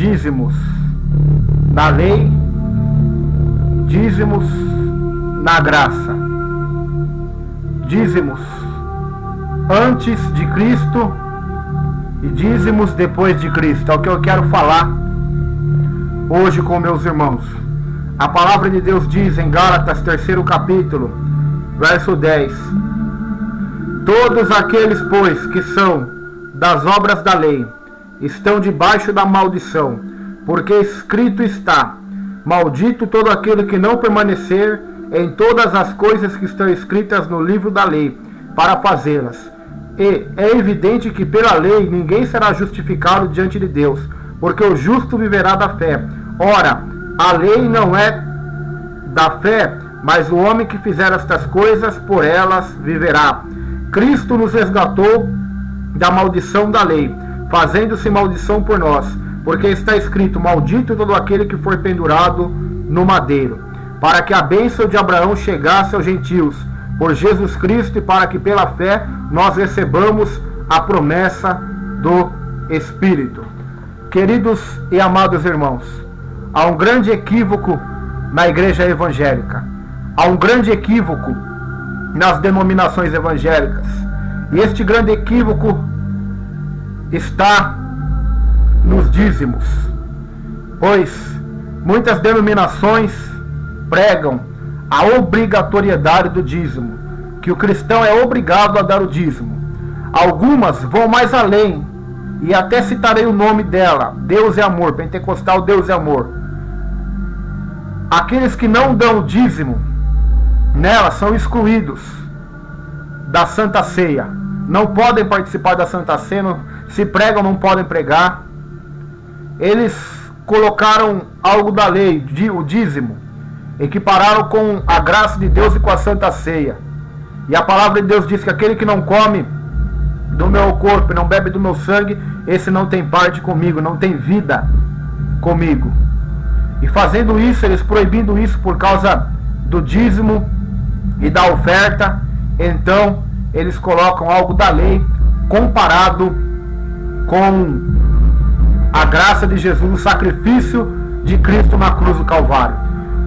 dízimos na lei, dízimos na graça, dízimos antes de Cristo e dízimos depois de Cristo. É o que eu quero falar hoje com meus irmãos. A palavra de Deus diz em Gálatas 3º capítulo, verso 10: todos aqueles, pois, que são das obras da lei, estão debaixo da maldição, porque escrito está: maldito todo aquele que não permanecer em todas as coisas que estão escritas no livro da lei, para fazê-las. E é evidente que pela lei ninguém será justificado diante de Deus, porque o justo viverá da fé. Ora, a lei não é da fé, mas o homem que fizer estas coisas, por elas viverá. Cristo nos resgatou da maldição da lei, fazendo-se maldição por nós, porque está escrito: maldito todo aquele que for pendurado no madeiro, para que a bênção de Abraão chegasse aos gentios, por Jesus Cristo, e para que pela fé nós recebamos a promessa do Espírito. Queridos e amados irmãos, há um grande equívoco na igreja evangélica, há um grande equívoco nas denominações evangélicas, e este grande equívoco está nos dízimos, pois muitas denominações pregam a obrigatoriedade do dízimo, que o cristão é obrigado a dar o dízimo. Algumas vão mais além, e até citarei o nome dela: Deus é Amor, Pentecostal Deus é Amor. Aqueles que não dão o dízimo nela são excluídos da Santa Ceia, não podem participar da Santa Ceia, se pregam não podem pregar. Eles colocaram algo da lei, o dízimo, equipararam com a graça de Deus e com a Santa Ceia. E a palavra de Deus diz que aquele que não come do meu corpo e não bebe do meu sangue, esse não tem parte comigo, não tem vida comigo. E fazendo isso, eles proibindo isso por causa do dízimo e da oferta, então eles colocam algo da lei comparado com a graça de Jesus, o sacrifício de Cristo na cruz do Calvário.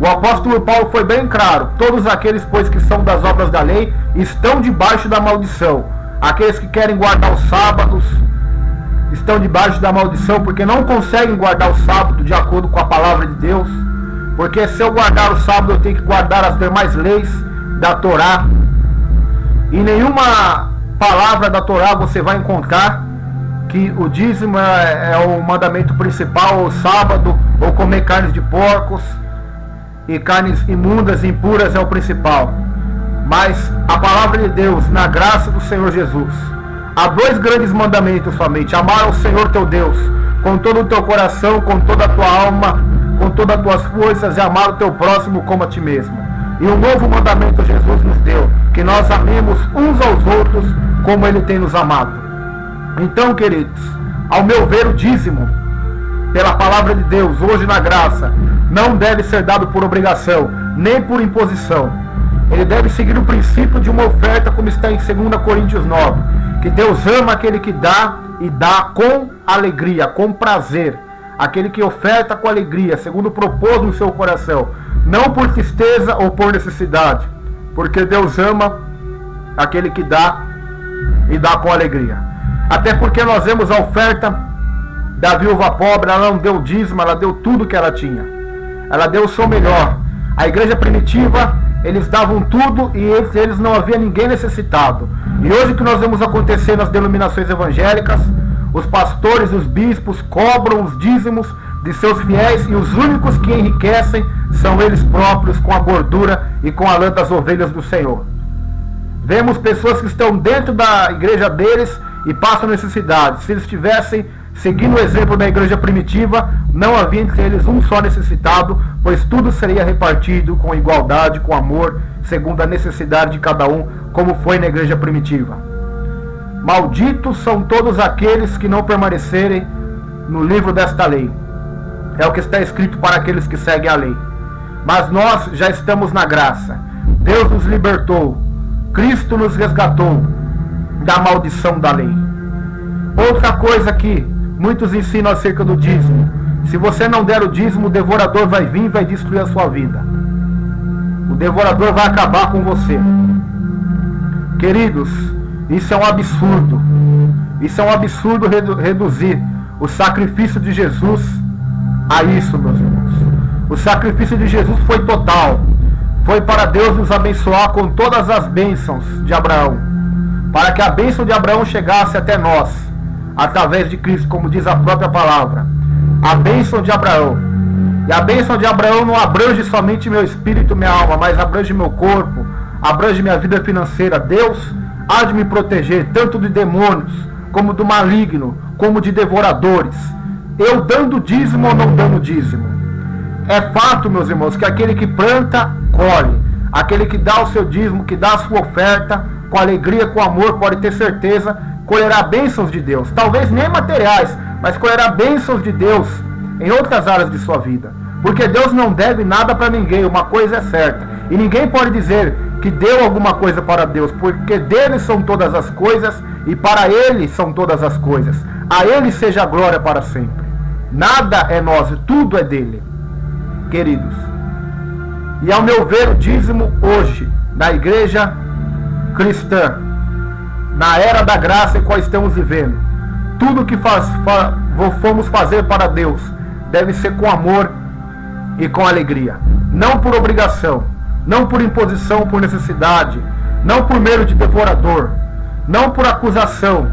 O apóstolo Paulo foi bem claro: todos aqueles, pois, que são das obras da lei estão debaixo da maldição. Aqueles que querem guardar os sábados estão debaixo da maldição, porque não conseguem guardar o sábado de acordo com a palavra de Deus. Porque se eu guardar o sábado, eu tenho que guardar as demais leis da Torá. E nenhuma palavra da Torá você vai encontrar que o dízimo é o mandamento principal, o sábado, ou comer carnes de porcos e carnes imundas e impuras é o principal. Mas a palavra de Deus, na graça do Senhor Jesus, há dois grandes mandamentos somente: amar ao Senhor teu Deus com todo o teu coração, com toda a tua alma, com todas as tuas forças, e amar o teu próximo como a ti mesmo. E um novo mandamento Jesus nos deu: que nós amemos uns aos outros como Ele tem nos amado. Então, queridos, ao meu ver, o dízimo, pela palavra de Deus, hoje na graça, não deve ser dado por obrigação, nem por imposição. Ele deve seguir o princípio de uma oferta, como está em 2 Coríntios 9, que Deus ama aquele que dá, e dá com alegria, com prazer. Aquele que oferta com alegria, segundo propôs no seu coração, não por tristeza ou por necessidade, porque Deus ama aquele que dá e dá com alegria. Até porque nós vemos a oferta da viúva pobre: ela não deu dízimo, ela deu tudo que ela tinha, ela deu o seu melhor. A igreja primitiva, eles davam tudo e eles não havia ninguém necessitado. E hoje o que nós vemos acontecer nas denominações evangélicas, os pastores e os bispos cobram os dízimos de seus fiéis, e os únicos que enriquecem são eles próprios, com a gordura e com a lã das ovelhas do Senhor. Vemos pessoas que estão dentro da igreja deles e passam necessidade. Se eles estivessem seguindo o exemplo da igreja primitiva, não havia entre eles um só necessitado, pois tudo seria repartido com igualdade, com amor, segundo a necessidade de cada um, como foi na igreja primitiva. Malditos são todos aqueles que não permanecerem no livro desta lei. É o que está escrito para aqueles que seguem a lei. Mas nós já estamos na graça. Deus nos libertou. Cristo nos resgatou da maldição da lei. Outra coisa que muitos ensinam acerca do dízimo: Se você não der o dízimo, o devorador vai vir e vai destruir a sua vida. O devorador vai acabar com você. Queridos, isso é um absurdo. Isso é um absurdo reduzir o sacrifício de Jesus a isso, meus irmãos. O sacrifício de Jesus foi total. Foi para Deus nos abençoar com todas as bênçãos de Abraão. Para que a bênção de Abraão chegasse até nós, através de Cristo, como diz a própria palavra. A bênção de Abraão. E a bênção de Abraão não abrange somente meu espírito e minha alma, mas abrange meu corpo, abrange minha vida financeira. Deus há de me proteger, tanto de demônios, como do maligno, como de devoradores. Eu dando dízimo ou não dando dízimo. É fato, meus irmãos, que aquele que planta, colhe. Aquele que dá o seu dízimo, que dá a sua oferta, com alegria, com amor, pode ter certeza, colherá bênçãos de Deus. Talvez nem materiais, mas colherá bênçãos de Deus em outras áreas de sua vida. Porque Deus não deve nada para ninguém, uma coisa é certa. E ninguém pode dizer que deu alguma coisa para Deus, porque dele são todas as coisas e para ele são todas as coisas. A ele seja a glória para sempre. Nada é nosso, tudo é dele, queridos. E ao meu ver, o dízimo hoje, na igreja cristã, na era da graça em qual estamos vivendo, tudo que fomos fazer para Deus deve ser com amor e com alegria, não por obrigação, não por imposição, por necessidade, não por medo de devorador, não por acusação,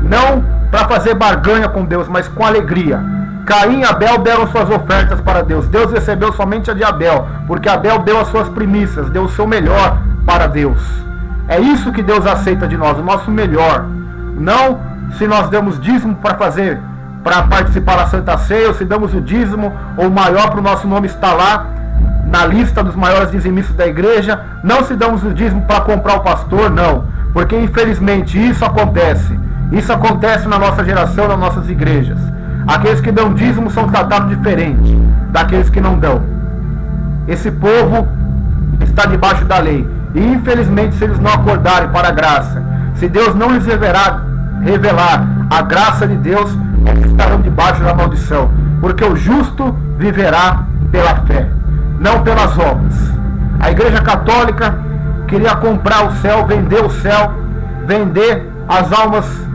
não para fazer barganha com Deus, mas com alegria. Caim e Abel deram suas ofertas para Deus. Deus recebeu somente a de Abel, porque Abel deu as suas primícias, deu o seu melhor para Deus. É isso que Deus aceita de nós, o nosso melhor. Não se nós damos dízimo para participar da Santa Ceia, ou se damos o dízimo ou o maior para o nosso nome estar lá na lista dos maiores dizimistas da igreja. Não se damos o dízimo para comprar o pastor, não. Porque infelizmente isso acontece. Isso acontece na nossa geração, nas nossas igrejas. Aqueles que dão dízimo são tratados diferente daqueles que não dão. Esse povo está debaixo da lei. E infelizmente, se eles não acordarem para a graça, se Deus não lhes revelar a graça de Deus, eles estarão debaixo da maldição. Porque o justo viverá pela fé, não pelas obras. A Igreja Católica queria comprar o céu, vender as almas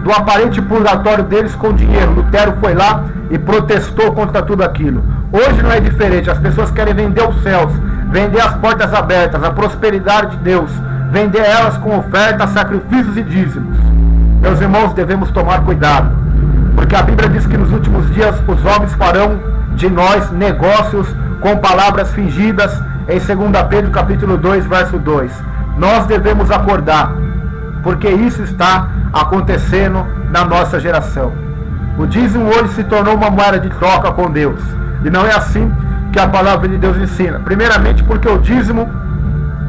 do aparente purgatório deles com dinheiro. Lutero foi lá e protestou contra tudo aquilo. Hoje não é diferente. As pessoas querem vender os céus, vender as portas abertas, a prosperidade de Deus, vender elas com ofertas, sacrifícios e dízimos. Meus irmãos, devemos tomar cuidado, porque a Bíblia diz que nos últimos dias os homens farão de nós negócios com palavras fingidas, em 2 Pedro capítulo 2, verso 2. Nós devemos acordar, porque isso está acontecendo na nossa geração. O dízimo hoje se tornou uma moeda de troca com Deus, e não é assim que a palavra de Deus ensina. Primeiramente porque o dízimo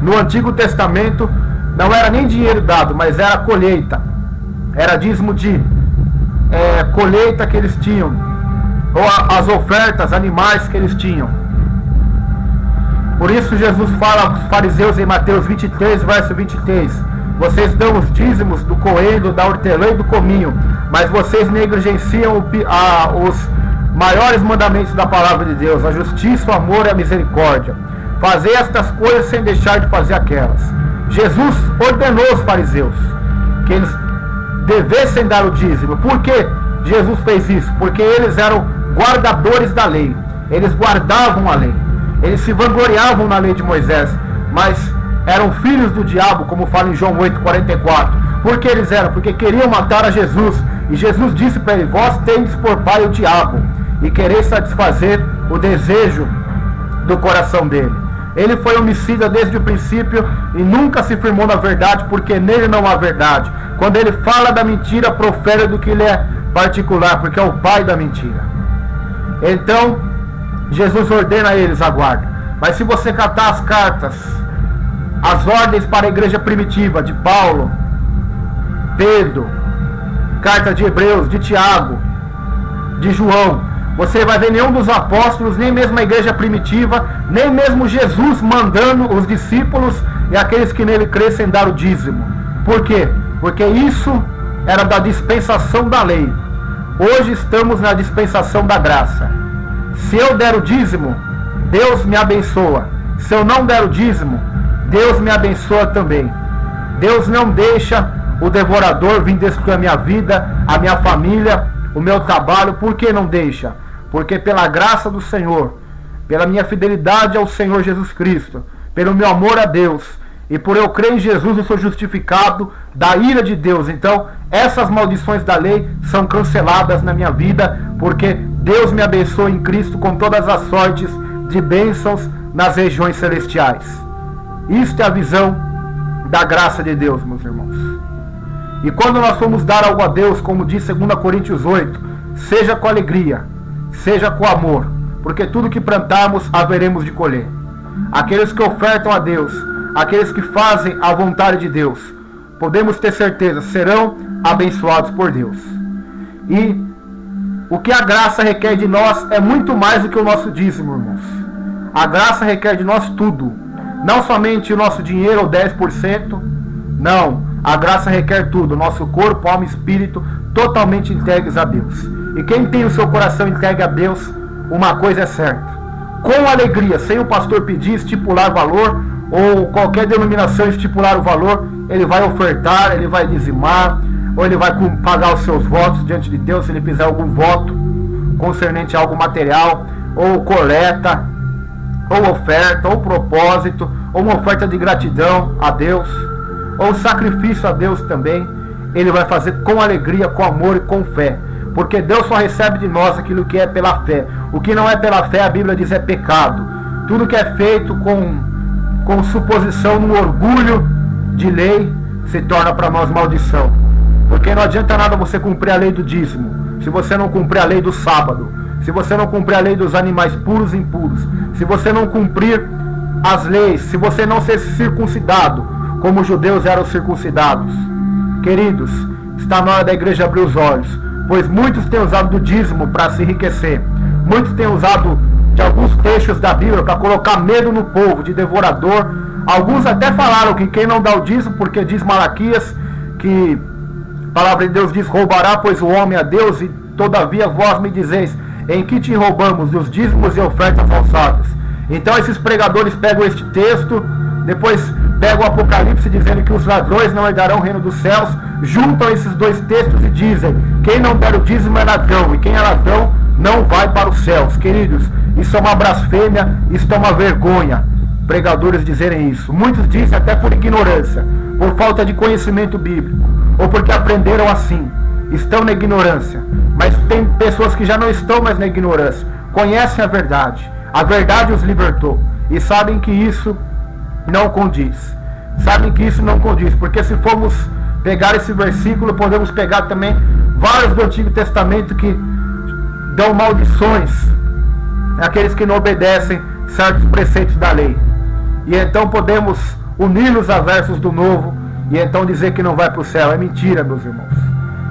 no Antigo Testamento não era nem dinheiro dado, mas era colheita. Era dízimo de colheita que eles tinham, ou as ofertas, animais que eles tinham. Por isso Jesus fala aos fariseus em Mateus 23, verso 23: vocês dão os dízimos do coelho, da hortelã e do cominho, mas vocês negligenciam os maiores mandamentos da palavra de Deus, a justiça, o amor e a misericórdia. Fazer estas coisas sem deixar de fazer aquelas. Jesus ordenou aos fariseus que eles devessem dar o dízimo. Por que Jesus fez isso? Porque eles eram guardadores da lei. Eles guardavam a lei. Eles se vangloriavam na lei de Moisés, mas eram filhos do diabo, como fala em João 8,44. Por que eles eram? Porque queriam matar a Jesus. E Jesus disse para eles: vós tendes por pai o diabo, e quereis satisfazer o desejo do coração dele. Ele foi homicida desde o princípio e nunca se firmou na verdade, porque nele não há verdade. Quando ele fala da mentira, profere do que lhe é particular, porque é o pai da mentira. Então, Jesus ordena a eles a guarda. Mas se você catar as cartas, as ordens para a igreja primitiva de Paulo, Pedro, carta de Hebreus, de Tiago, de João, você vai ver nenhum dos apóstolos, nem mesmo a igreja primitiva, nem mesmo Jesus mandando os discípulos e aqueles que nele crescem dar o dízimo. Por quê? Porque isso era da dispensação da lei. Hoje estamos na dispensação da graça. Se eu der o dízimo, Deus me abençoa. Se eu não der o dízimo, Deus me abençoa também. Deus não deixa o devorador vir destruir a minha vida, a minha família, o meu trabalho. Por que não deixa? Porque pela graça do Senhor, pela minha fidelidade ao Senhor Jesus Cristo, pelo meu amor a Deus, e por eu crer em Jesus, eu sou justificado da ira de Deus. Então, essas maldições da lei são canceladas na minha vida, porque Deus me abençoa em Cristo com todas as sortes de bênçãos nas regiões celestiais. Isto é a visão da graça de Deus, meus irmãos. E quando nós formos dar algo a Deus, como diz 2 Coríntios 8, seja com alegria, seja com amor, porque tudo que plantarmos haveremos de colher. Aqueles que ofertam a Deus, aqueles que fazem a vontade de Deus, podemos ter certeza, serão abençoados por Deus. E o que a graça requer de nós é muito mais do que o nosso dízimo, irmãos. A graça requer de nós tudo. Não somente o nosso dinheiro ou 10%. Não, a graça requer tudo. Nosso corpo, alma e espírito totalmente entregues a Deus. E quem tem o seu coração entregue a Deus, uma coisa é certa: com alegria, sem o pastor pedir, estipular valor, ou qualquer denominação estipular o valor, ele vai ofertar, ele vai dizimar, ou ele vai pagar os seus votos diante de Deus, se ele fizer algum voto concernente a algo material, ou coleta, ou oferta, ou propósito, ou uma oferta de gratidão a Deus, ou sacrifício a Deus também. Ele vai fazer com alegria, com amor e com fé, porque Deus só recebe de nós aquilo que é pela fé. O que não é pela fé, a Bíblia diz, é pecado. Tudo que é feito com suposição no orgulho de lei se torna para nós maldição. Porque não adianta nada você cumprir a lei do dízimo se você não cumprir a lei do sábado, se você não cumprir a lei dos animais puros e impuros, se você não cumprir as leis, se você não ser circuncidado como os judeus eram circuncidados. Queridos, está na hora da igreja abrir os olhos, pois muitos têm usado do dízimo para se enriquecer. Muitos têm usado de alguns trechos da Bíblia para colocar medo no povo de devorador. Alguns até falaram que quem não dá o dízimo, porque diz Malaquias que a palavra de Deus diz: roubará pois o homem a Deus, e todavia vós me dizeis, em que te roubamos os dízimos e ofertas falsadas. Então esses pregadores pegam este texto, depois pegam o Apocalipse dizendo que os ladrões não herdarão o reino dos céus, juntam esses dois textos e dizem: quem não der o dízimo é ladrão, e quem é ladrão não vai para os céus. Queridos, isso é uma blasfêmia, isso é uma vergonha, pregadores dizerem isso. Muitos dizem até por ignorância, por falta de conhecimento bíblico, ou porque aprenderam assim, estão na ignorância. Mas tem pessoas que já não estão mais na ignorância, conhecem a verdade os libertou, e sabem que isso não condiz. Sabem que isso não condiz, porque se formos pegar esse versículo, podemos pegar também vários do Antigo Testamento que dão maldições àqueles que não obedecem certos preceitos da lei. E então podemos uni-los a versos do Novo e então dizer que não vai para o céu. É mentira, meus irmãos.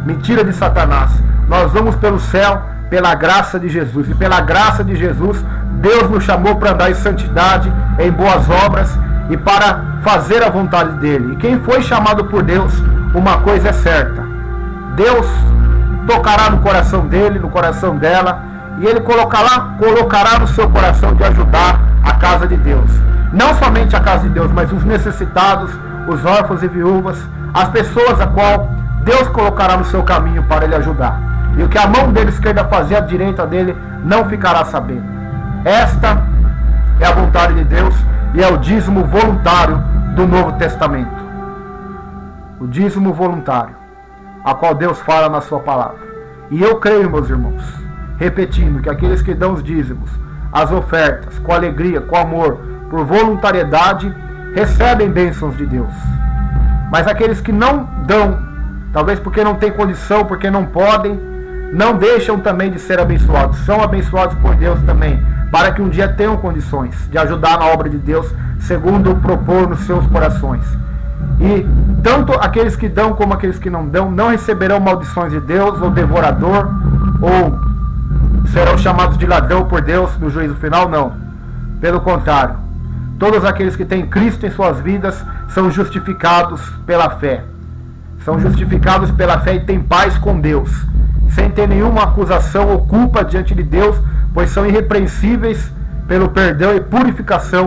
Mentira de Satanás. Nós vamos pelo céu pela graça de Jesus. E pela graça de Jesus, Deus nos chamou para andar em santidade, em boas obras e para fazer a vontade dele. E quem foi chamado por Deus, uma coisa é certa: Deus tocará no coração dele, no coração dela, e ele colocará no seu coração de ajudar a casa de Deus. Não somente a casa de Deus, mas os necessitados, os órfãos e viúvas, as pessoas a qual Deus colocará no seu caminho para ele ajudar. E o que a mão dele esquerda fazer, a direita dele não ficará sabendo. Esta é a vontade de Deus e é o dízimo voluntário do Novo Testamento. O dízimo voluntário, a qual Deus fala na sua palavra. E eu creio, meus irmãos, repetindo, que aqueles que dão os dízimos, as ofertas, com alegria, com amor, por voluntariedade, recebem bênçãos de Deus. Mas aqueles que não dão, talvez porque não têm condição, porque não podem, não deixam também de ser abençoados. São abençoados por Deus também, para que um dia tenham condições de ajudar na obra de Deus, segundo o propor nos seus corações. E tanto aqueles que dão como aqueles que não dão não receberão maldições de Deus, ou devorador, ou serão chamados de ladrão por Deus no juízo final. Não, pelo contrário, todos aqueles que têm Cristo em suas vidas são justificados pela fé. São justificados pela fé e têm paz com Deus. sem ter nenhuma acusação ou culpa diante de Deus, pois são irrepreensíveis pelo perdão e purificação